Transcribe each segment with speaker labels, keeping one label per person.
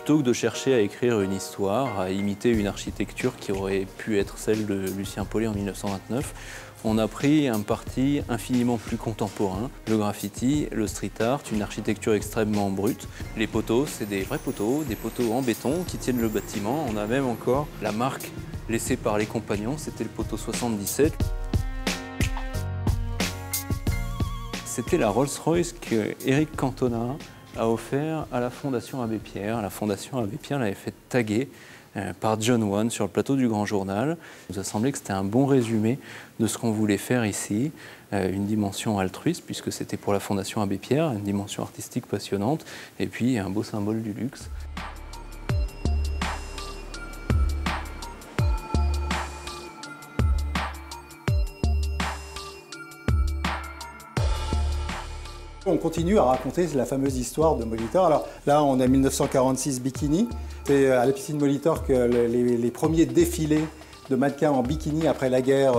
Speaker 1: plutôt que de chercher à écrire une histoire, à imiter une architecture qui aurait pu être celle de Lucien Paulet en 1929, on a pris un parti infiniment plus contemporain. Le graffiti, le street art, une architecture extrêmement brute. Les poteaux, c'est des vrais poteaux, des poteaux en béton qui tiennent le bâtiment. On a même encore la marque laissée par les compagnons, c'était le poteau 77. C'était la Rolls-Royce que Éric Cantona a offert à la Fondation Abbé Pierre. La Fondation Abbé Pierre l'avait fait taguer par John One sur le plateau du Grand Journal. Il nous a semblé que c'était un bon résumé de ce qu'on voulait faire ici. Une dimension altruiste, puisque c'était pour la Fondation Abbé Pierre, une dimension artistique passionnante, et puis un beau symbole du luxe.
Speaker 2: On continue à raconter la fameuse histoire de Molitor. Alors là, on est 1946 bikini. C'est à la piscine Molitor que les premiers défilés de mannequins en bikini après la guerre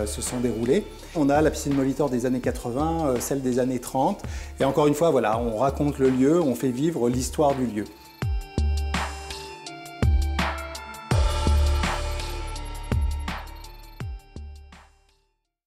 Speaker 2: se sont déroulés. On a la piscine Molitor des années 80, celle des années 30. Et encore une fois, voilà, on raconte le lieu, on fait vivre l'histoire du lieu.